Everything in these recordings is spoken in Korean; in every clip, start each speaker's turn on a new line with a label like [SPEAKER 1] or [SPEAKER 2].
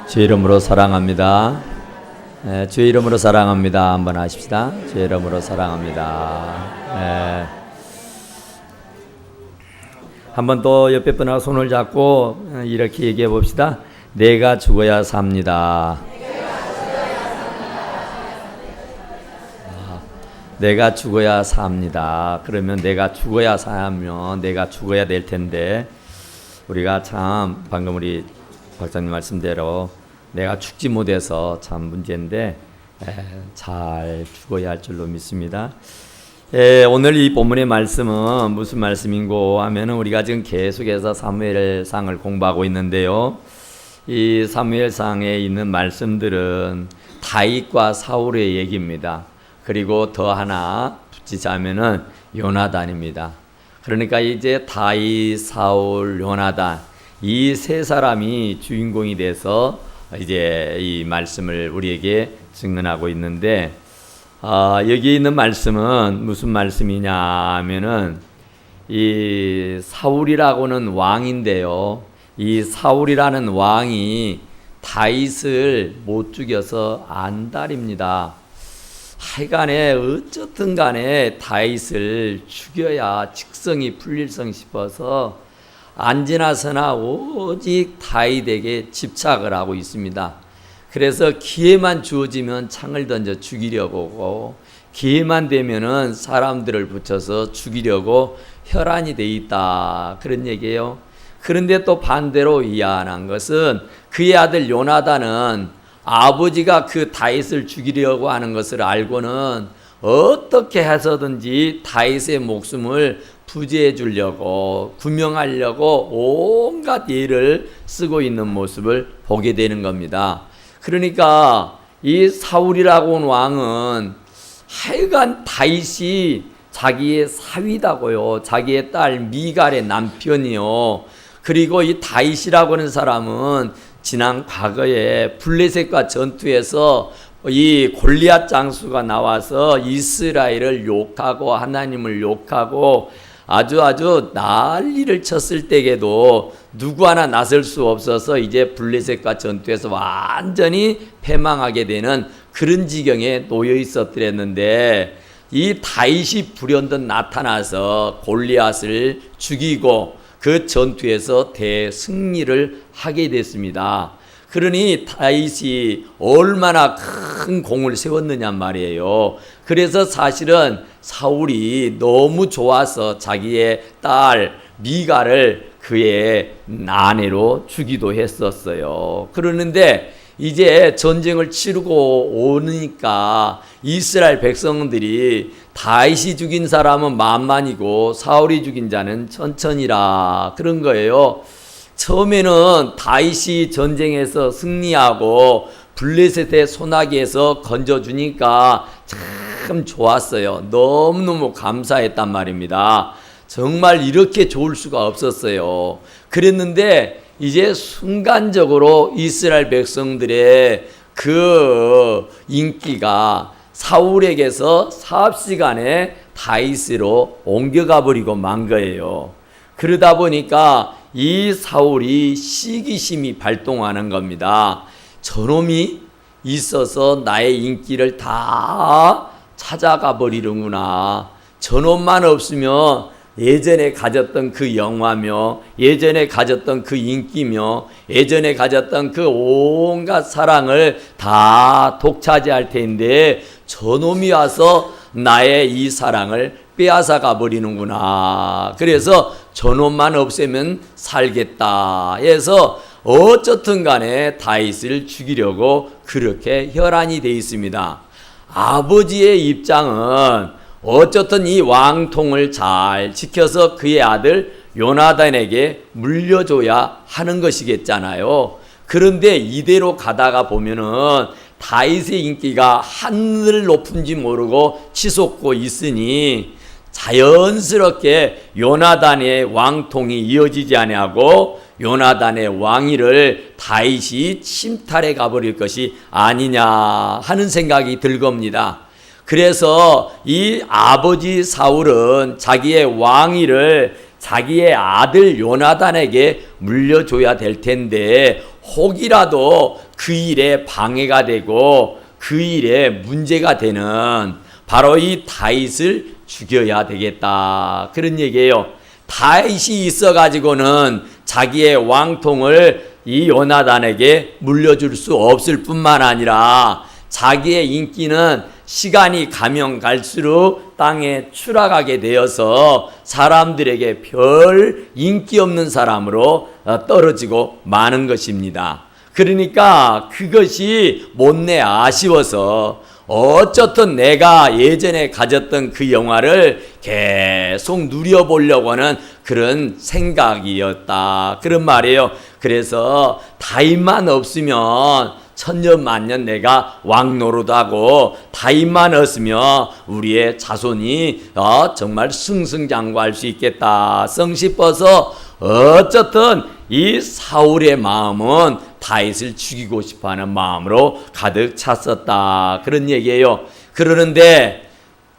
[SPEAKER 1] 주의 이름으로 사랑합니다. 주의 이름으로 사랑합니다. 한번 하십시다. 주의 이름으로 사랑합니다. 한번 또 옆에 분하고 손을 잡고 이렇게 얘기해 봅시다. 내가 죽어야 삽니다. 내가 죽어야 삽니다. 그러면 내가 죽어야 사면 내가 죽어야 될 텐데, 우리가 참 방금 우리 박사님 말씀대로 내가 죽지 못해서 참 문제인데 잘 죽어야 할 줄로 믿습니다. 오늘 이 본문의 말씀은 무슨 말씀인고 하면은, 우리가 지금 계속해서 사무엘상을 공부하고 있는데요, 이 사무엘상에 있는 말씀들은 다윗과 사울의 얘기입니다. 그리고 더 하나 붙이자면은 요나단입니다. 그러니까 이제 다윗, 사울, 요나단, 이 세 사람이 주인공이 돼서 이제 이 말씀을 우리에게 증언하고 있는데, 여기 있는 말씀은 무슨 말씀이냐 하면은, 이 사울이라고는 왕인데요, 이 사울이라는 왕이 다윗을 못 죽여서 안달입니다. 하여간에 어쨌든 간에 다윗을 죽여야 직성이 풀릴성 싶어서 안지나서나 오직 다윗에게 집착을 하고 있습니다. 그래서 기회만 주어지면 창을 던져 죽이려고 하고, 기회만 되면은 사람들을 붙여서 죽이려고 혈안이 돼 있다, 그런 얘기예요. 그런데 또 반대로 희한한 것은, 그의 아들 요나단은 아버지가 그 다윗을 죽이려고 하는 것을 알고는 어떻게 해서든지 다윗의 목숨을 부재해 주려고, 구명하려고 온갖 예를 쓰고 있는 모습을 보게 되는 겁니다. 그러니까 이 사울이라고 하는 왕은 하여간 다윗이 자기의 사위다고요, 자기의 딸 미갈의 남편이요. 그리고 이 다윗이라고 하는 사람은 지난 과거에 블레셋과 전투에서 이 골리앗 장수가 나와서 이스라엘을 욕하고 하나님을 욕하고 아주 난리를 쳤을 때에도 누구 하나 나설 수 없어서 이제 블레셋과 전투에서 완전히 패망하게 되는 그런 지경에 놓여 있었더랬는데, 이 다윗이 불현듯 나타나서 골리앗을 죽이고 그 전투에서 대승리를 하게 됐습니다. 그러니 다윗이 얼마나 큰 공을 세웠느냐 말이에요. 그래서 사실은 사울이 너무 좋아서 자기의 딸 미갈을 그의 아내로 주기도 했었어요. 그러는데 이제 전쟁을 치르고 오니까 이스라엘 백성들이 다윗이 죽인 사람은 만만이고 사울이 죽인 자는 천천이라, 그런 거예요. 처음에는 다윗이 전쟁에서 승리하고 블레셋의 소나기에서 건져주니까 참 좋았어요. 너무너무 감사했단 말입니다. 정말 이렇게 좋을 수가 없었어요. 그랬는데 이제 순간적으로 이스라엘 백성들의 그 인기가 사울에게서 삽시간에 다윗으로 옮겨가 버리고 만 거예요. 그러다 보니까 이 사울이 시기심이 발동하는 겁니다. 저놈이 있어서 나의 인기를 다 찾아가 버리는구나. 저놈만 없으면 예전에 가졌던 그 영화며, 예전에 가졌던 그 인기며, 예전에 가졌던 그 온갖 사랑을 다 독차지할 텐데, 저놈이 와서 나의 이 사랑을 빼앗아가 버리는구나. 그래서 저놈만 없애면 살겠다 해서 어쨌든 간에 다윗을 죽이려고 그렇게 혈안이 되어 있습니다. 아버지의 입장은 어쨌든 이 왕통을 잘 지켜서 그의 아들 요나단에게 물려줘야 하는 것이겠잖아요. 그런데 이대로 가다가 보면은 다윗의 인기가 하늘 높은지 모르고 치솟고 있으니 자연스럽게 요나단의 왕통이 이어지지 아니하고 요나단의 왕위를 다윗이 침탈해 가버릴 것이 아니냐 하는 생각이 들 겁니다. 그래서 이 아버지 사울은 자기의 왕위를 자기의 아들 요나단에게 물려줘야 될 텐데, 혹이라도 그 일에 방해가 되고 그 일에 문제가 되는 바로 이 다윗을 죽여야 되겠다, 그런 얘기예요. 다윗이 있어가지고는 자기의 왕통을 이 요나단에게 물려줄 수 없을 뿐만 아니라 자기의 인기는 시간이 가면 갈수록 땅에 추락하게 되어서 사람들에게 별 인기 없는 사람으로 떨어지고 마는 것입니다. 그러니까 그것이 못내 아쉬워서 어쨌든 내가 예전에 가졌던 그 영화를 계속 누려보려고 하는 그런 생각이었다, 그런 말이에요. 그래서 다윗만 없으면 천년만년 내가 왕 노릇하고 다윗만 없으면 우리의 자손이 정말 승승장구할 수 있겠다 성 싶어서 어쨌든 이 사울의 마음은 다윗을 죽이고 싶어하는 마음으로 가득 찼었다, 그런 얘기예요. 그러는데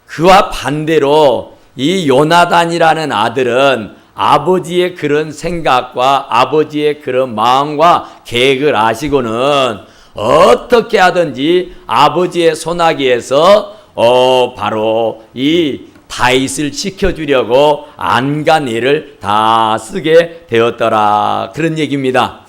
[SPEAKER 1] 그와 반대로 이 요나단이라는 아들은 아버지의 그런 생각과 아버지의 그런 마음과 계획을 아시고는 어떻게 하든지 아버지의 손아귀에서 바로 이 다윗을 지켜주려고 안과 뇌를 다 쓰게 되었더라, 그런 얘기입니다.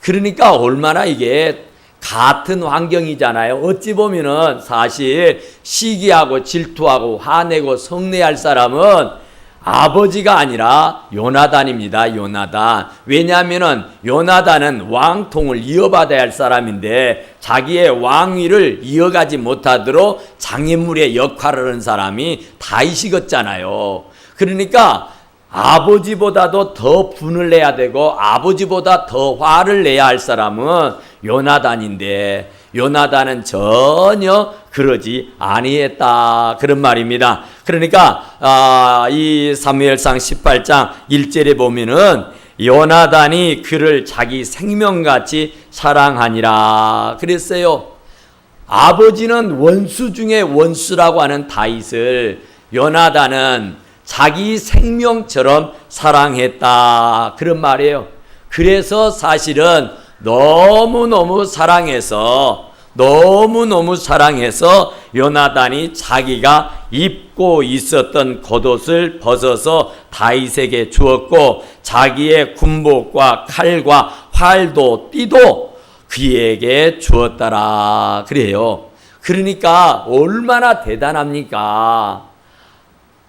[SPEAKER 1] 그러니까 얼마나 이게 같은 환경이잖아요. 어찌 보면은 사실 시기하고 질투하고 화내고 성내할 사람은 아버지가 아니라 요나단입니다. 요나단. 왜냐하면은 요나단은 왕통을 이어받아야 할 사람인데 자기의 왕위를 이어가지 못하도록 장애물의 역할을 하는 사람이 다윗이었잖아요. 그러니까 아버지보다도 더 분을 내야 되고 아버지보다 더 화를 내야 할 사람은 요나단인데 요나단은 전혀 그러지 아니했다, 그런 말입니다. 그러니까 이 사무엘상 18장 1절에 보면은 요나단이 그를 자기 생명같이 사랑하니라 그랬어요. 아버지는 원수 중에 원수라고 하는 다윗을 요나단은 자기 생명처럼 사랑했다, 그런 말이에요. 그래서 사실은 너무너무 사랑해서 요나단이 자기가 입고 있었던 겉옷을 벗어서 다윗에게 주었고 자기의 군복과 칼과 활도 띠도 그에게 주었더라, 그래요. 그러니까 얼마나 대단합니까?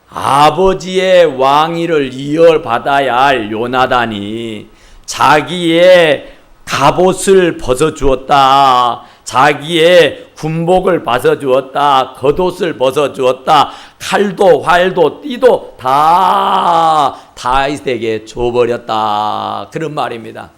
[SPEAKER 1] 아버지의 왕위를 이어받아야 할 요나단이 자기의 갑옷을 벗어주었다, 자기의 군복을 벗어주었다, 겉옷을 벗어주었다, 칼도 활도 띠도 다 다윗에게 줘버렸다, 그런 말입니다.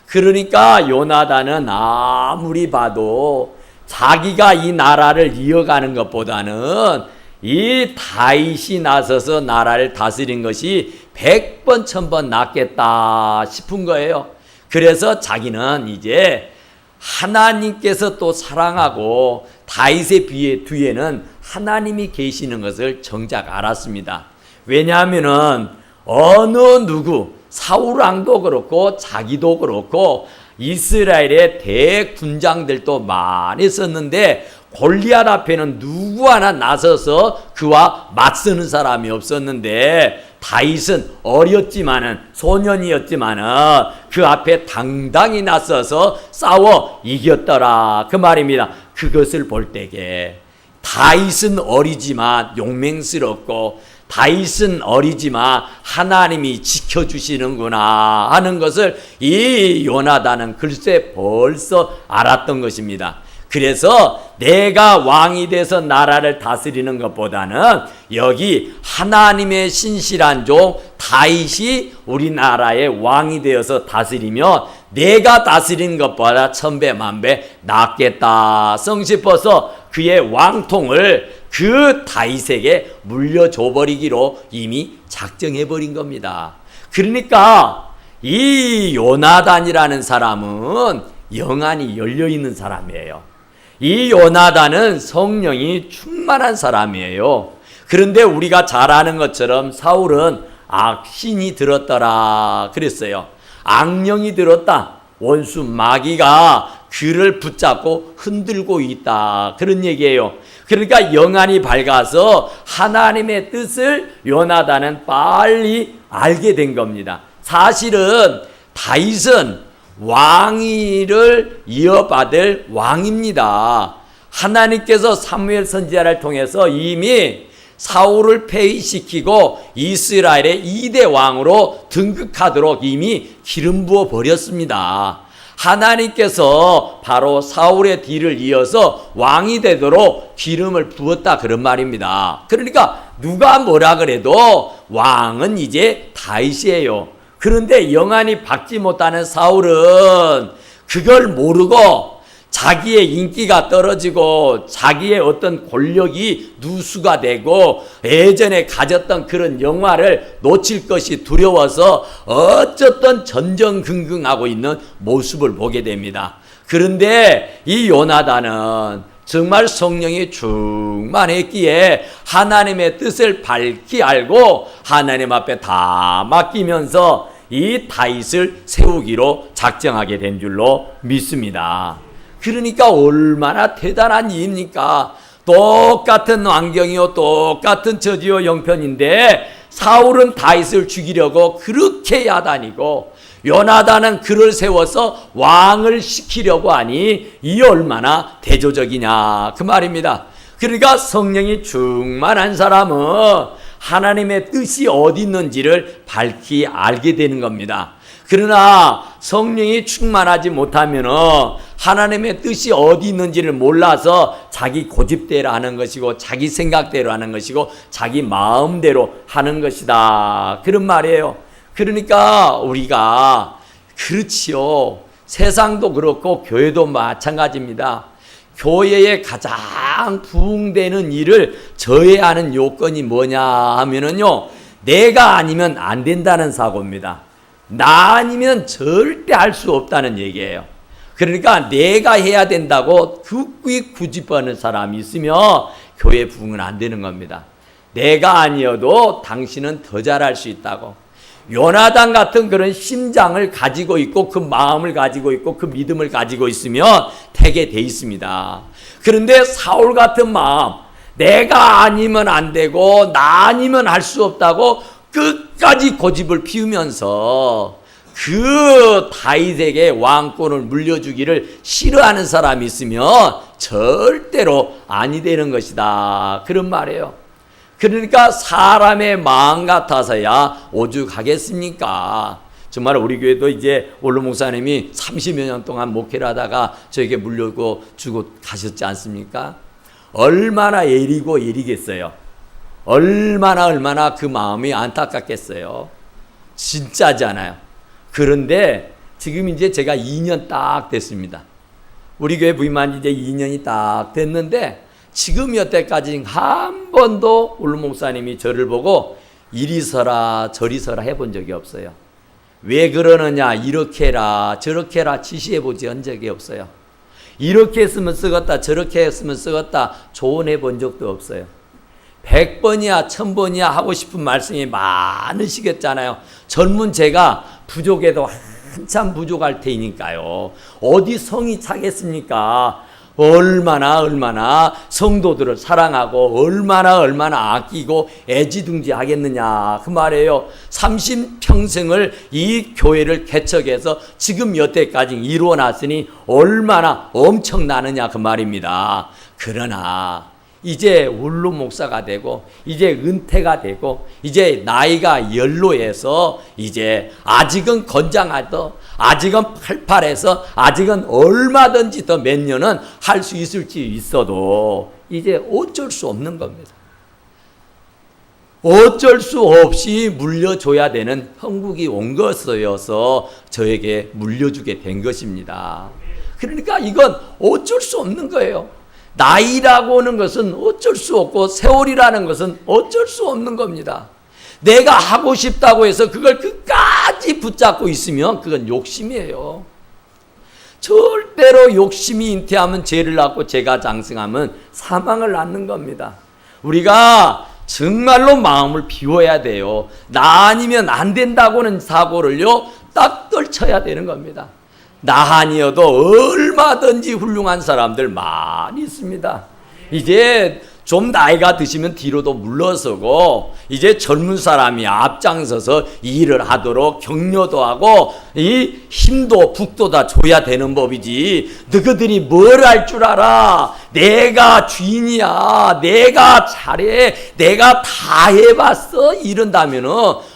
[SPEAKER 1] 그러니까 요나단은 아무리 봐도 자기가 이 나라를 이어가는 것보다는 이 다윗이 나서서 나라를 다스린 것이 100번 1000번 낫겠다 싶은 거예요. 그래서 자기는 이제 하나님께서 또 사랑하고 다윗의 뒤에는 하나님이 계시는 것을 정작 알았습니다. 왜냐하면은 어느 누구 사울왕도 그렇고 자기도 그렇고 이스라엘의 대군장들도 많이 썼는데 골리앗 앞에는 누구 하나 나서서 그와 맞서는 사람이 없었는데 다윗은 어렸지만은 소년이었지만은 그 앞에 당당히 나서서 싸워 이겼더라, 그 말입니다. 그것을 볼 때에 다윗은 어리지만 용맹스럽고 다윗은 어리지만 하나님이 지켜주시는구나 하는 것을 이 요나단은 글쎄 벌써 알았던 것입니다. 그래서 내가 왕이 돼서 나라를 다스리는 것보다는 여기 하나님의 신실한 종 다윗이 우리나라의 왕이 되어서 다스리면 내가 다스리는 것보다 1000배 만배 낫겠다 성 싶어서 그의 왕통을 그 다윗에게 물려줘버리기로 이미 작정해버린 겁니다. 그러니까 이 요나단이라는 사람은 영안이 열려있는 사람이에요. 이 요나단은 성령이 충만한 사람이에요. 그런데 우리가 잘 아는 것처럼 사울은 악신이 들었더라 그랬어요. 악령이 들었다. 원수 마귀가 그를 붙잡고 흔들고 있다. 그런 얘기예요. 그러니까 영안이 밝아서 하나님의 뜻을 요나단은 빨리 알게 된 겁니다. 사실은 다윗은 왕위를 이어받을 왕입니다. 하나님께서 사무엘 선지자를 통해서 이미 사울을 폐위시키고 이스라엘의 2대 왕으로 등극하도록 이미 기름 부어 버렸습니다. 하나님께서 바로 사울의 뒤를 이어서 왕이 되도록 기름을 부었다 그런 말입니다. 그러니까 누가 뭐라 그래도 왕은 이제 다윗이에요. 그런데 영안이 받지 못하는 사울은 그걸 모르고 자기의 인기가 떨어지고 자기의 어떤 권력이 누수가 되고 예전에 가졌던 그런 영화를 놓칠 것이 두려워서 어쨌든 전전긍긍하고 있는 모습을 보게 됩니다. 그런데 이 요나단은 정말 성령이 충만했기에 하나님의 뜻을 밝히 알고 하나님 앞에 다 맡기면서 이 다윗을 세우기로 작정하게 된 줄로 믿습니다. 그러니까 얼마나 대단한 일입니까? 똑같은 환경이요, 똑같은 처지요, 형편인데 사울은 다윗을 죽이려고 그렇게 야단이고 요나단은 그를 세워서 왕을 시키려고 하니 이 얼마나 대조적이냐 그 말입니다. 그러니까 성령이 충만한 사람은 하나님의 뜻이 어디 있는지를 밝히 알게 되는 겁니다. 그러나 성령이 충만하지 못하면 하나님의 뜻이 어디 있는지를 몰라서 자기 고집대로 하는 것이고 자기 생각대로 하는 것이고 자기 마음대로 하는 것이다 그런 말이에요. 그러니까 우리가 그렇지요. 세상도 그렇고 교회도 마찬가지입니다. 교회에 가장 부흥되는 일을 저해하는 요건이 뭐냐 하면은요, 내가 아니면 안 된다는 사고입니다. 나 아니면 절대 할 수 없다는 얘기예요. 그러니까 내가 해야 된다고 굳이 구집하는 사람이 있으면 교회 부흥은 안 되는 겁니다. 내가 아니어도 당신은 더 잘할 수 있다고. 요나단 같은 그런 심장을 가지고 있고 그 마음을 가지고 있고 그 믿음을 가지고 있으면 되게 돼 있습니다. 그런데 사울 같은 마음, 내가 아니면 안 되고 나 아니면 할 수 없다고 끝까지 고집을 피우면서 그 다윗에게 왕권을 물려주기를 싫어하는 사람이 있으면 절대로 아니 되는 것이다 그런 말이에요. 그러니까 사람의 마음 같아서야 오죽하겠습니까? 정말 우리 교회도 이제 원로 목사님이 30여 년 동안 목회를 하다가 저에게 물려주고 가셨지 않습니까? 얼마나 예리고 예리겠어요. 얼마나 그 마음이 안타깝겠어요. 진짜잖아요. 그런데 지금 이제 제가 2년 딱 됐습니다. 우리 교회 부임한 이제 2년이 딱 됐는데 지금 여태까지 한 번도 원로 목사님이 저를 보고 이리 서라 저리 서라 해본 적이 없어요. 왜 그러느냐, 이렇게 해라 저렇게 해라 지시해보지 한 적이 없어요. 이렇게 했으면 쓰겄다 저렇게 했으면 쓰겄다 조언해 본 적도 없어요. 100번이야 1000번이야 하고 싶은 말씀이 많으시겠잖아요. 젊은 제가 부족해도 한참 부족할 테니까요. 어디 성이 차겠습니까? 얼마나 성도들을 사랑하고 얼마나 아끼고 애지둥지 하겠느냐 그 말이에요. 30평생을 이 교회를 개척해서 지금 여태까지 이루어놨으니 얼마나 엄청나느냐 그 말입니다. 그러나 이제 원로 목사가 되고 이제 은퇴가 되고 이제 나이가 연로해서 이제 아직은 건장하더 아직은 팔팔해서 아직은 얼마든지 더 몇 년은 할 수 있을지 있어도 이제 어쩔 수 없는 겁니다. 어쩔 수 없이 물려줘야 되는 형국이 온 것이어서 저에게 물려주게 된 것입니다. 그러니까 이건 어쩔 수 없는 거예요. 나이라고 하는 것은 어쩔 수 없고 세월이라는 것은 어쩔 수 없는 겁니다. 내가 하고 싶다고 해서 그걸 끝까지 붙잡고 있으면 그건 욕심이에요. 절대로 욕심이 잉태하면 죄를 낳고 죄가 장성하면 사망을 낳는 겁니다. 우리가 정말로 마음을 비워야 돼요. 나 아니면 안 된다고는 사고를요 딱 떨쳐야 되는 겁니다. 나 아니어도 얼마든지 훌륭한 사람들 많이 있습니다. 이제 좀 나이가 드시면 뒤로도 물러서고 이제 젊은 사람이 앞장서서 일을 하도록 격려도 하고 이 힘도 북도 다 줘야 되는 법이지. 너희들이 뭘 할 줄 알아? 내가 주인이야. 내가 잘해. 내가 다 해봤어. 이런다면은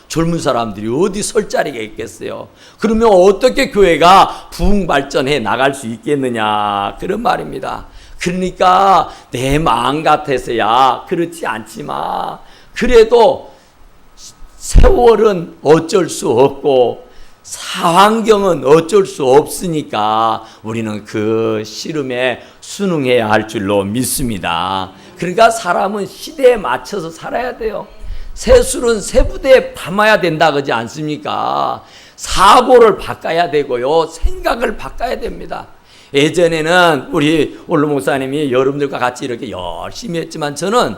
[SPEAKER 1] 젊은 사람들이 어디 설 자리가 있겠어요? 그러면 어떻게 교회가 부흥 발전해 나갈 수 있겠느냐? 그런 말입니다. 그러니까 내 마음 같아서야 그렇지 않지만 그래도 세월은 어쩔 수 없고 상황경은 어쩔 수 없으니까 우리는 그 씨름에 순응해야 할 줄로 믿습니다. 그러니까 사람은 시대에 맞춰서 살아야 돼요. 새술은 새부대에 담아야 된다 그러지 않습니까? 사고를 바꿔야 되고요. 생각을 바꿔야 됩니다. 예전에는 우리 원로 목사님이 여러분들과 같이 이렇게 열심히 했지만 저는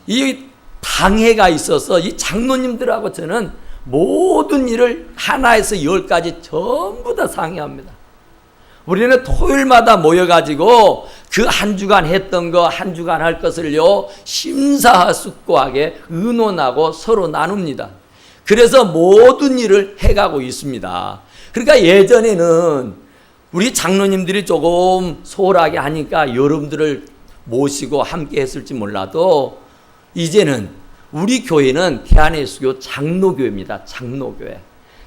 [SPEAKER 1] 이 당회가 있어서 이 장로님들하고 저는 모든 일을 하나에서 10까지 전부 다 상의합니다. 우리는 토요일마다 모여가지고 그 한 주간 했던 거 한 주간 할 것을요 심사숙고하게 의논하고 서로 나눕니다. 그래서 모든 일을 해가고 있습니다. 그러니까 예전에는 우리 장로님들이 조금 소홀하게 하니까 여러분들을 모시고 함께 했을지 몰라도 이제는 우리 교회는 대한예수교 장로교회입니다. 장로교회.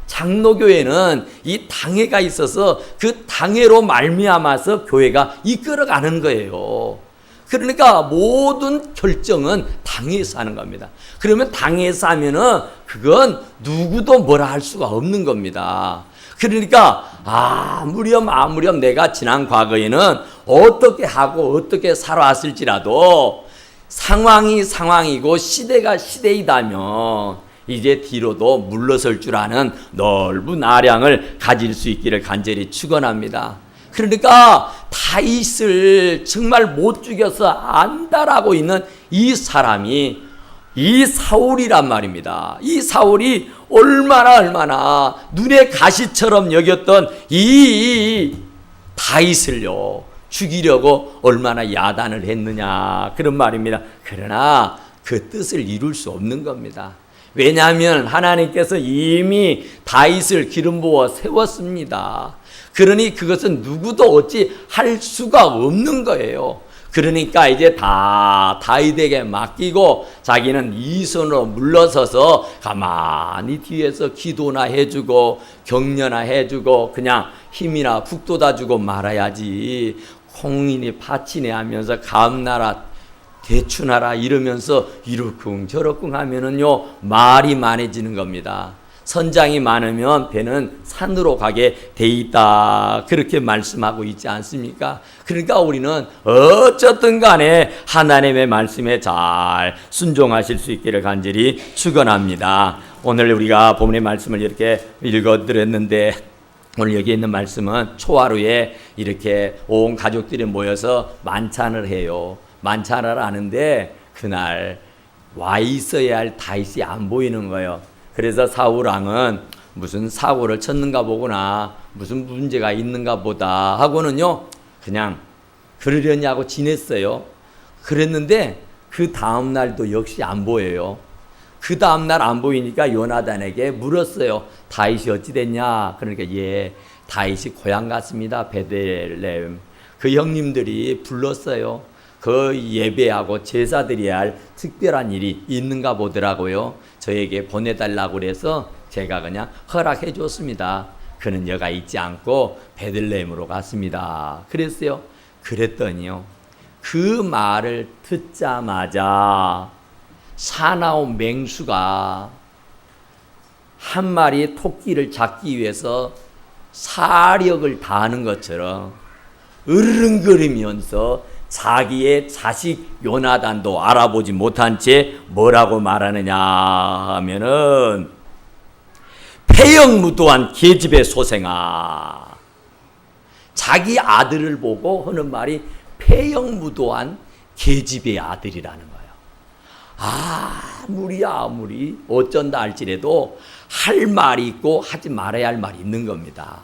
[SPEAKER 1] 장로교회는 이 당회가 있어서 그 당회로 말미암아서 교회가 이끌어가는 거예요. 그러니까 모든 결정은 당회에서 하는 겁니다. 그러면 당회에서 하면은 그건 누구도 뭐라 할 수가 없는 겁니다. 그러니까 아무렴 내가 지난 과거에는 어떻게 하고 어떻게 살아왔을지라도 상황이 상황이고 시대가 시대이다면 이제 뒤로도 물러설 줄 아는 넓은 아량을 가질 수 있기를 간절히 축원합니다. 그러니까 다윗을 정말 못 죽여서 안달하고 있는 이 사람이 이 사울이란 말입니다. 이 사울이 얼마나 눈에 가시처럼 여겼던 이 다윗을요 죽이려고 얼마나 야단을 했느냐 그런 말입니다. 그러나 그 뜻을 이룰 수 없는 겁니다. 왜냐하면 하나님께서 이미 다윗을 기름 부어 세웠습니다. 그러니 그것은 누구도 어찌 할 수가 없는 거예요. 그러니까 이제 다 다윗에게 맡기고 자기는 이손으로 물러서서 가만히 뒤에서 기도나 해주고 격려나 해주고 그냥 힘이나 북돋아 주고 말아야지. 콩이니 팥이니 하면서 감나라 대추나라 이러면서 이러쿵 저러쿵 하면은요 말이 많아지는 겁니다. 선장이 많으면 배는 산으로 가게 돼 있다 그렇게 말씀하고 있지 않습니까? 그러니까 우리는 어쨌든 간에 하나님의 말씀에 잘 순종하실 수 있기를 간절히 축원합니다. 오늘 우리가 본문의 말씀을 이렇게 읽어드렸는데 오늘 여기 있는 말씀은 초하루에 이렇게 온 가족들이 모여서 만찬을 해요. 만찬을 하는데 그날 와 있어야 할 다윗이 안 보이는 거예요. 그래서 사울 왕은 무슨 사고를 쳤는가 보구나, 무슨 문제가 있는가 보다 하고는요 그냥 그러려니 하고 지냈어요. 그랬는데 그 다음 날도 역시 안 보여요. 그 다음 날 안 보이니까 요나단에게 물었어요. 다윗이 어찌 됐냐? 그러니까 다윗이 고향 갔습니다. 베들레헴. 그 형님들이 불렀어요. 그 예배하고 제사 드려야 할 특별한 일이 있는가 보더라고요. 저에게 보내달라고 그래서 제가 그냥 허락해 줬습니다. 그는 여가 있지 않고 베들레헴으로 갔습니다. 그랬어요. 그랬더니요 그 말을 듣자마자 사나운 맹수가 한 마리의 토끼를 잡기 위해서 사력을 다하는 것처럼 으르렁거리면서 자기의 자식 요나단도 알아보지 못한 채 뭐라고 말하느냐 하면은 폐영무도한 계집의 소생아. 자기 아들을 보고 하는 말이 폐영무도한 계집의 아들이라는 거예요. 아무리 어쩐다 할지라도 할 말이 있고 하지 말아야 할 말이 있는 겁니다.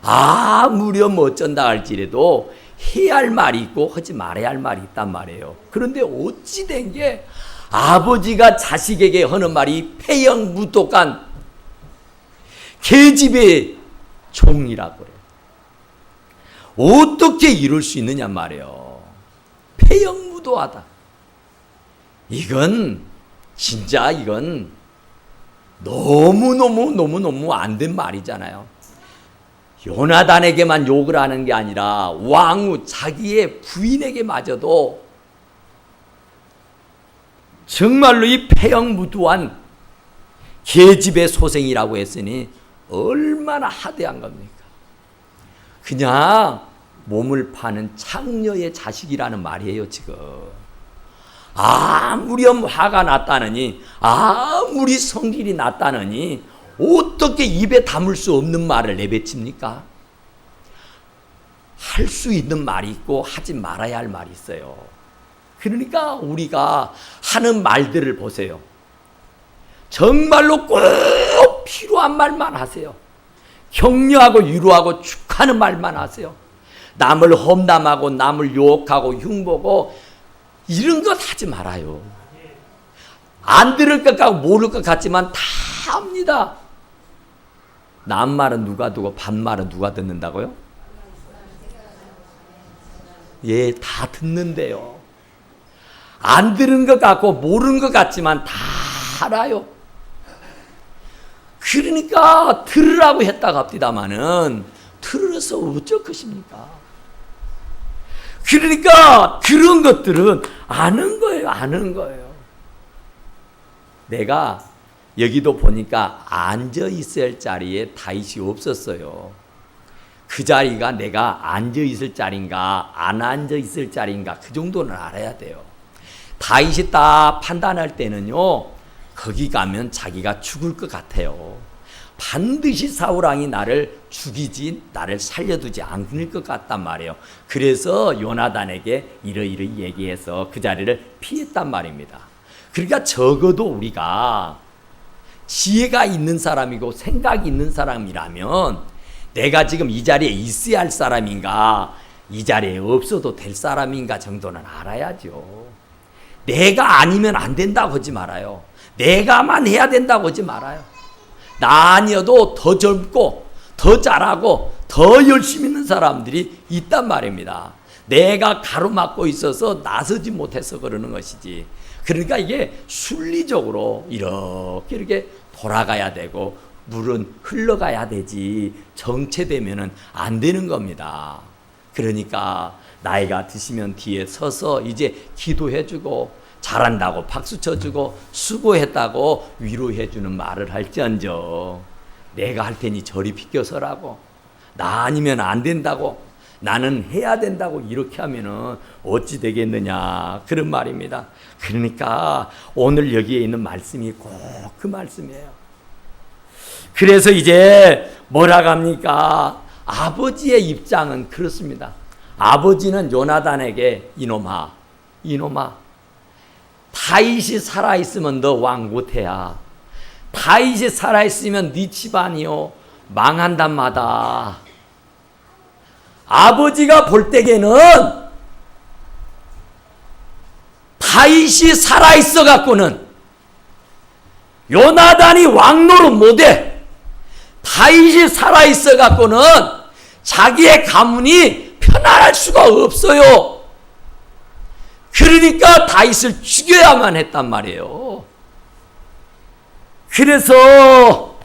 [SPEAKER 1] 아무렴 어쩐다 할지라도 해야 할 말이 있고 하지 말아야 할 말이 있단 말이에요. 그런데 어찌 된 게 아버지가 자식에게 하는 말이 폐영무독한 계집의 종이라고 그래요. 어떻게 이룰 수 있느냐 말이에요. 폐영무도하다. 이건 진짜 이건 너무너무 안 된 말이잖아요. 요나단에게만 욕을 하는 게 아니라 왕후 자기의 부인에게마저도 정말로 이 폐영무도한 계집의 소생이라고 했으니 얼마나 하대한 겁니까? 그냥 몸을 파는 창녀의 자식이라는 말이에요 지금. 아무렴 화가 났다느니, 아무리 성질이 났다느니 어떻게 입에 담을 수 없는 말을 내뱉습니까? 할 수 있는 말이 있고 하지 말아야 할 말이 있어요. 그러니까 우리가 하는 말들을 보세요. 정말로 꼭 필요한 말만 하세요. 격려하고 위로하고 축하하는 말만 하세요. 남을 험담하고 남을 욕하고 흉보고 이런 것 하지 말아요. 안 들을 것 같고 모를 것 같지만 다 합니다. 남 말은 누가 두고 반 말은 누가 듣는다고요? 예, 다 듣는데요. 안 들은 것 같고 모르는 것 같지만 다 알아요. 그러니까 들으라고 했다고 합니다마는 들어서 어쩔 것입니까? 그러니까 그런 것들은 아는 거예요. 아는 거예요. 내가 여기도 보니까 앉아 있을 자리에 다윗이 없었어요. 그 자리가 내가 앉아 있을 자리인가 안 앉아 있을 자리인가 그 정도는 알아야 돼요. 다윗이 딱 판단할 때는요, 거기 가면 자기가 죽을 것 같아요. 반드시 사울왕이 나를 죽이지 나를 살려두지 않을 것 같단 말이에요. 그래서 요나단에게 이러이러 얘기해서 그 자리를 피했단 말입니다. 그러니까 적어도 우리가 지혜가 있는 사람이고 생각이 있는 사람이라면 내가 지금 이 자리에 있어야 할 사람인가 이 자리에 없어도 될 사람인가 정도는 알아야죠. 내가 아니면 안 된다고 하지 말아요. 내가만 해야 된다고 하지 말아요. 나 아니어도 더 젊고 더 잘하고 더 열심히 있는 사람들이 있단 말입니다. 내가 가로막고 있어서 나서지 못해서 그러는 것이지. 그러니까 이게 순리적으로 이렇게 돌아가야 되고 물은 흘러가야 되지 정체되면은 안 되는 겁니다. 그러니까 나이가 드시면 뒤에 서서 이제 기도해주고 잘한다고 박수 쳐주고 수고했다고 위로해주는 말을 할지언정 내가 할 테니 저리 비껴서라고 나 아니면 안 된다고 나는 해야 된다고 이렇게 하면은 어찌 되겠느냐 그런 말입니다. 그러니까 오늘 여기에 있는 말씀이 꼭 그 말씀이에요. 그래서 이제 뭐라고 합니까? 아버지의 입장은 그렇습니다. 아버지는 요나단에게 이놈아 다윗이 살아있으면 너 왕 못해야. 다윗이 살아있으면 네 집안이요 망한단 마다. 아버지가 볼 때에는 다윗이 살아있어 갖고는 요나단이 왕노릇 못해. 다윗이 살아있어 갖고는 자기의 가문이 편안할 수가 없어요. 그러니까 다윗을 죽여야만 했단 말이에요. 그래서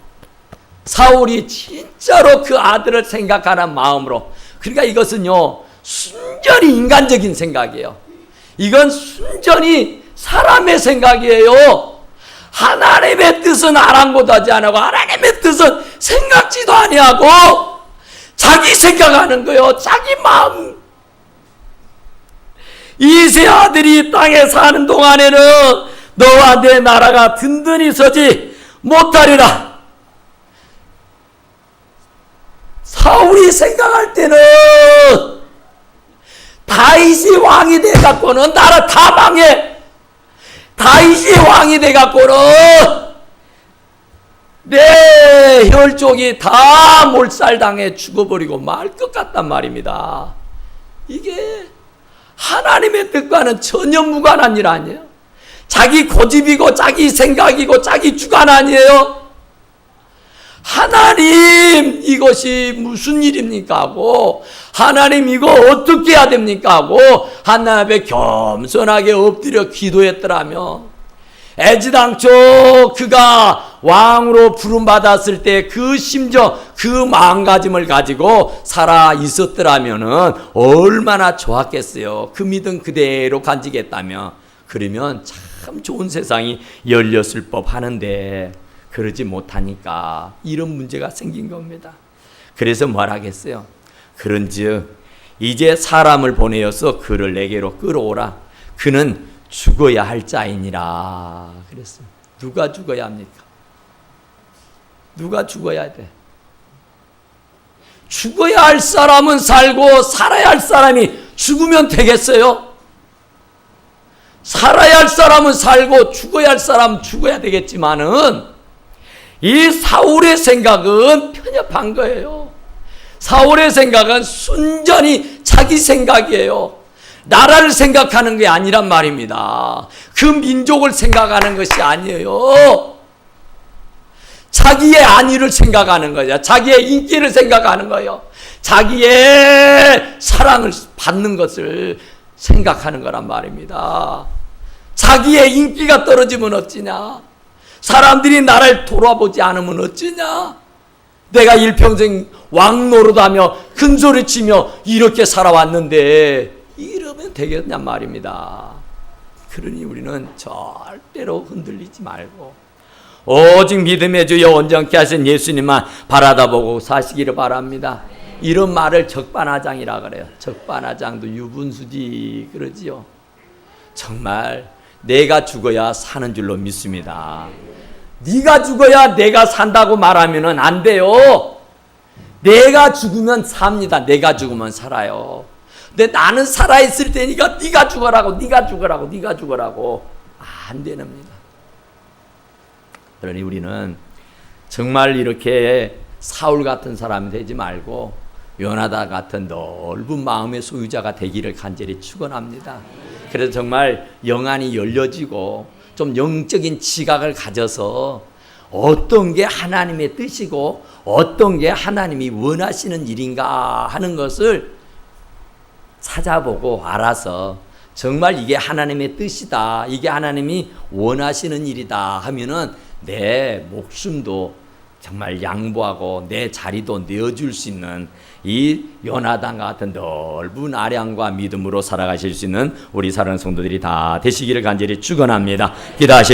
[SPEAKER 1] 사울이 진짜로 그 아들을 생각하는 마음으로, 그러니까 이것은요 순전히 인간적인 생각이에요. 이건 순전히 사람의 생각이에요. 하나님의 뜻은 아랑곳하지 않고 하나님의 뜻은 생각지도 아니하고 자기 생각하는 거예요. 자기 마음. 이세 아들이 땅에 사는 동안에는 너와 내 나라가 든든히 서지 못하리라. 사울이 생각할 때는 다윗이 왕이 돼갖고는 나라 다 망해. 다윗이 왕이 돼갖고는 내 혈족이 다 몰살당해 죽어버리고 말 것 같단 말입니다. 이게 하나님의 뜻과는 전혀 무관한 일 아니에요? 자기 고집이고 자기 생각이고 자기 주관 아니에요? 하나님 이것이 무슨 일입니까 하고, 하나님 이거 어떻게 해야 됩니까 하고 하나님 앞에 겸손하게 엎드려 기도했더라며, 애지당초 그가 왕으로 부름받았을 때 그 심정, 그 마음가짐을 가지고 살아 있었더라면은 얼마나 좋았겠어요. 그 믿음 그대로 간직했다면. 그러면 참 좋은 세상이 열렸을 법 하는데 그러지 못하니까 이런 문제가 생긴 겁니다. 그래서 뭘 하겠어요? 그런즉 이제 사람을 보내어서 그를 내게로 끌어오라. 그는 죽어야 할 자이니라 그랬어요. 누가 죽어야 합니까? 누가 죽어야 돼? 죽어야 할 사람은 살고 살아야 할 사람이 죽으면 되겠어요? 살아야 할 사람은 살고 죽어야 할 사람은 죽어야 되겠지만은 이 사울의 생각은 편협한 거예요. 사울의 생각은 순전히 자기 생각이에요. 나라를 생각하는 게 아니란 말입니다. 그 민족을 생각하는 것이 아니에요. 자기의 안위를 생각하는 거예요. 자기의 인기를 생각하는 거예요. 자기의 사랑을 받는 것을 생각하는 거란 말입니다. 자기의 인기가 떨어지면 어찌냐? 사람들이 나를 돌아보지 않으면 어찌냐? 내가 일평생 왕 노릇하며 큰소리치며 이렇게 살아왔는데 이러면 되겠냔 말입니다. 그러니 우리는 절대로 흔들리지 말고 오직 믿음의 주여 온전케 하신 예수님만 바라다보고 사시기를 바랍니다. 이런 말을 적반하장이라 그래요. 적반하장도 유분수지 그러지요. 정말 내가 죽어야 사는 줄로 믿습니다. 네가 죽어야 내가 산다고 말하면 안 돼요. 내가 죽으면 삽니다. 내가 죽으면 살아요. 근데 나는 살아있을 테니까 네가 죽어라고, 네가 죽어라고, 네가 죽어라고 안 됩니다. 그러니 우리는 정말 이렇게 사울 같은 사람이 되지 말고 요나단 같은 넓은 마음의 소유자가 되기를 간절히 축원합니다. 그래서 정말 영안이 열려지고 좀 영적인 지각을 가져서 어떤 게 하나님의 뜻이고 어떤 게 하나님이 원하시는 일인가 하는 것을 찾아보고 알아서 정말 이게 하나님의 뜻이다, 이게 하나님이 원하시는 일이다 하면은 내 목숨도 정말 양보하고 내 자리도 내어줄 수 있는 이 요나단 같은 넓은 아량과 믿음으로 살아가실 수 있는 우리 사랑하는 성도들이 다 되시기를 간절히 축원합니다. 기도하시